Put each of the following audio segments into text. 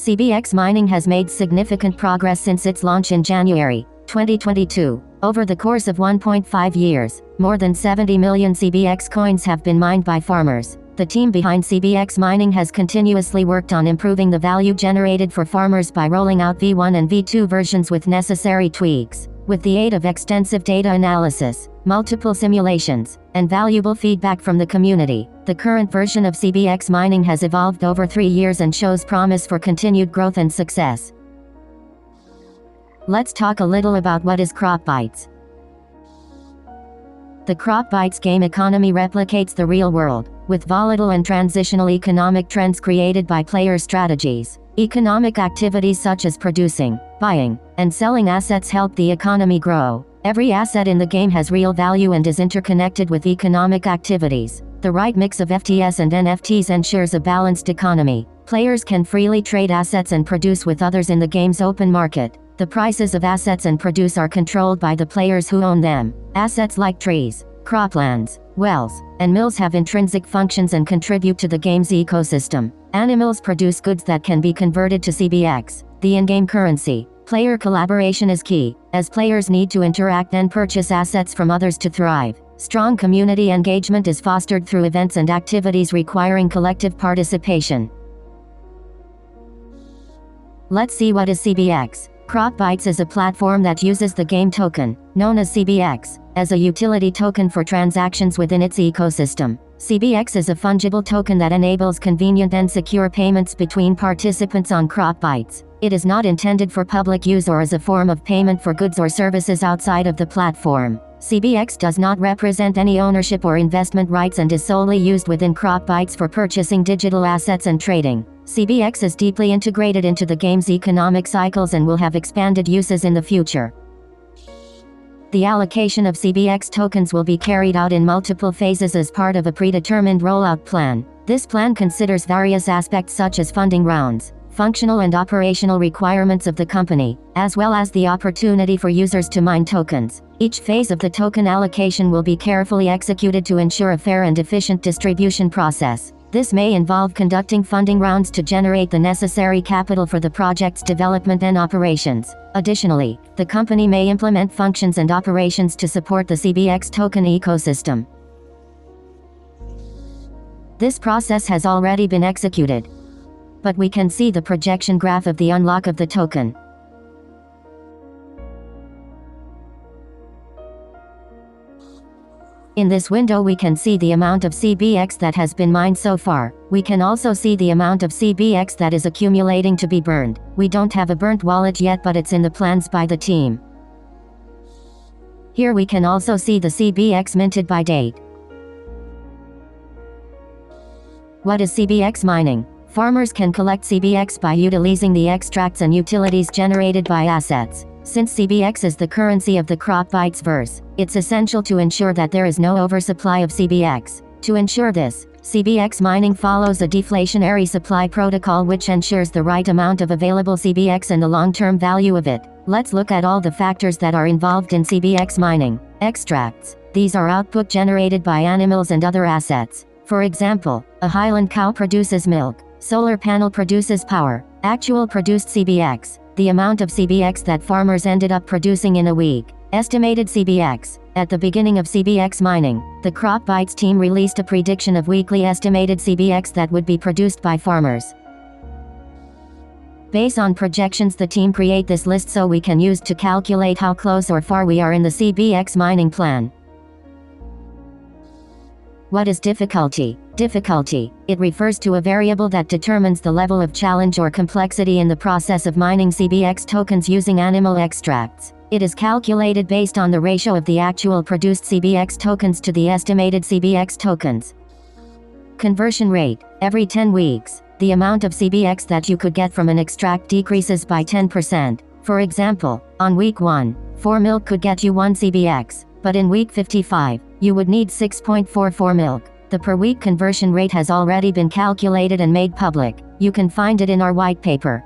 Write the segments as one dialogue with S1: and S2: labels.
S1: CBX mining has made significant progress since its launch in January 2022. Over the course of 1.5 years, more than 70 million CBX coins have been mined by farmers. The team behind CBX mining has continuously worked on improving the value generated for farmers by rolling out V1 and V2 versions with necessary tweaks. With the aid of extensive data analysis, multiple simulations, and valuable feedback from the community, the current version of CBX mining has evolved over 3 years and shows promise for continued growth and success. Let's talk a little about what is Cropbytes. The Cropbytes game economy replicates the real world, with volatile and transitional economic trends created by player strategies. Economic activities such as producing, buying, and selling assets help the economy grow. Every asset in the game has real value and is interconnected with economic activities. The right mix of FTS and NFTs ensures a balanced economy. Players can freely trade assets and produce with others in the game's open market. The prices of assets and produce are controlled by the players who own them. Assets like trees, croplands, wells, and mills have intrinsic functions and contribute to the game's ecosystem. Animals produce goods that can be converted to CBX, the in-game currency. Player collaboration is key, as players need to interact and purchase assets from others to thrive. Strong community engagement is fostered through events and activities requiring collective participation. Let's see what is CBX. Cropbytes is a platform that uses the game token, known as CBX, as a utility token for transactions within its ecosystem. CBX is a fungible token that enables convenient and secure payments between participants on Cropbytes. It is not intended for public use or as a form of payment for goods or services outside of the platform. CBX does not represent any ownership or investment rights and is solely used within Cropbytes for purchasing digital assets and trading. CBX is deeply integrated into the game's economic cycles and will have expanded uses in the future. The allocation of CBX tokens will be carried out in multiple phases as part of a predetermined rollout plan. This plan considers various aspects such as funding rounds, functional and operational requirements of the company, as well as the opportunity for users to mine tokens. Each phase of the token allocation will be carefully executed to ensure a fair and efficient distribution process. This may involve conducting funding rounds to generate the necessary capital for the project's development and operations. Additionally, the company may implement functions and operations to support the CBX token ecosystem. This process has already been executed, but we can see the projection graph of the unlock of the token. In this window we can see the amount of CBX that has been mined so far. We can also see the amount of CBX that is accumulating to be burned. We don't have a burnt wallet yet, but it's in the plans by the team. Here we can also see the CBX minted by date. What is CBX mining? Farmers can collect CBX by utilizing the extracts and utilities generated by assets. Since CBX is the currency of the Cropbytes verse, it's essential to ensure that there is no oversupply of CBX. To ensure this, CBX mining follows a deflationary supply protocol which ensures the right amount of available CBX and the long-term value of it. Let's look at all the factors that are involved in CBX mining. Extracts. These are output generated by animals and other assets. For example, a Highland cow produces milk. Solar panel produces power. Actual produced CBX. The amount of CBX that farmers ended up producing in a week. Estimated CBX. At the beginning of CBX mining, the Cropbytes team released a prediction of weekly estimated CBX that would be produced by farmers. Based on projections, the team create this list so we can use to calculate how close or far we are in the CBX mining plan. What is difficulty? Difficulty. It refers to a variable that determines the level of challenge or complexity in the process of mining CBX tokens using animal extracts. It is calculated based on the ratio of the actual produced CBX tokens to the estimated CBX tokens. Conversion rate. Every 10 weeks, the amount of CBX that you could get from an extract decreases by 10%. For example, on week 1, 4 milk could get you 1 CBX, but in week 55, you would need 6.44 milk. The per week conversion rate has already been calculated and made public. You can find it in our white paper.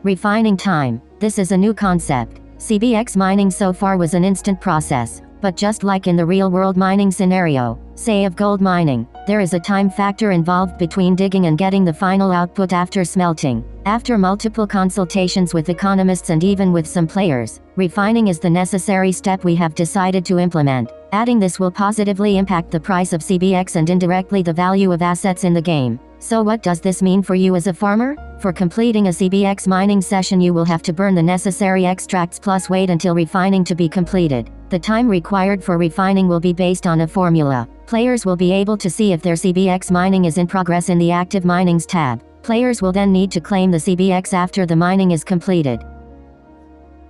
S1: Refining time. This is a new concept. CBX mining so far was an instant process, but just like in the real-world mining scenario, say of gold mining, There is a time factor involved between digging and getting the final output after smelting. After multiple consultations with economists and even with some players, refining is the necessary step we have decided to implement. Adding this will positively impact the price of CBX and indirectly the value of assets in the game. So what does this mean for you as a farmer? For completing a CBX mining session you will have to burn the necessary extracts plus wait until refining to be completed. The time required for refining will be based on a formula. Players will be able to see if their CBX mining is in progress in the Active Minings tab. Players will then need to claim the CBX after the mining is completed.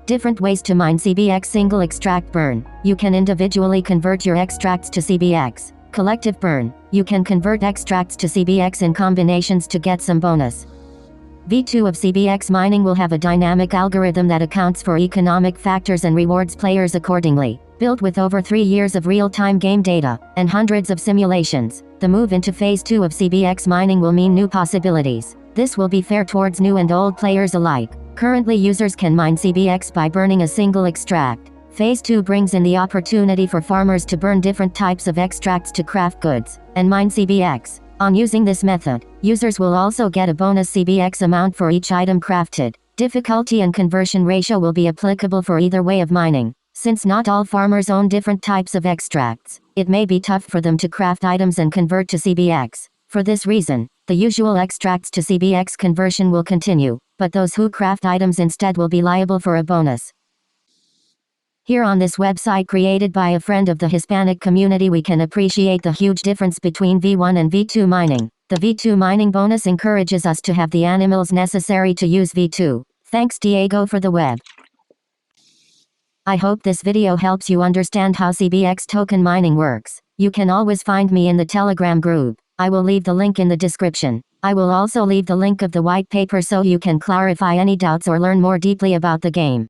S1: Different ways to mine CBX. Single extract burn. You can individually convert your extracts to CBX. Collective burn. You can convert extracts to CBX in combinations to get some bonus. V2 of CBX mining will have a dynamic algorithm that accounts for economic factors and rewards players accordingly. Built with over 3 years of real-time game data, and hundreds of simulations, the move into Phase 2 of CBX mining will mean new possibilities. This will be fair towards new and old players alike. Currently users can mine CBX by burning a single extract. Phase 2 brings in the opportunity for farmers to burn different types of extracts to craft goods, and mine CBX. On using this method, users will also get a bonus CBX amount for each item crafted. Difficulty and conversion ratio will be applicable for either way of mining. Since not all farmers own different types of extracts, it may be tough for them to craft items and convert to CBX. For this reason, the usual extracts to CBX conversion will continue, but those who craft items instead will be liable for a bonus. Here on this website created by a friend of the Hispanic community we can appreciate the huge difference between V1 and V2 mining. The V2 mining bonus encourages us to have the animals necessary to use V2. Thanks Diego for the web. I hope this video helps you understand how CBX token mining works. You can always find me in the Telegram group. I will leave the link in the description. I will also leave the link of the white paper so you can clarify any doubts or learn more deeply about the game.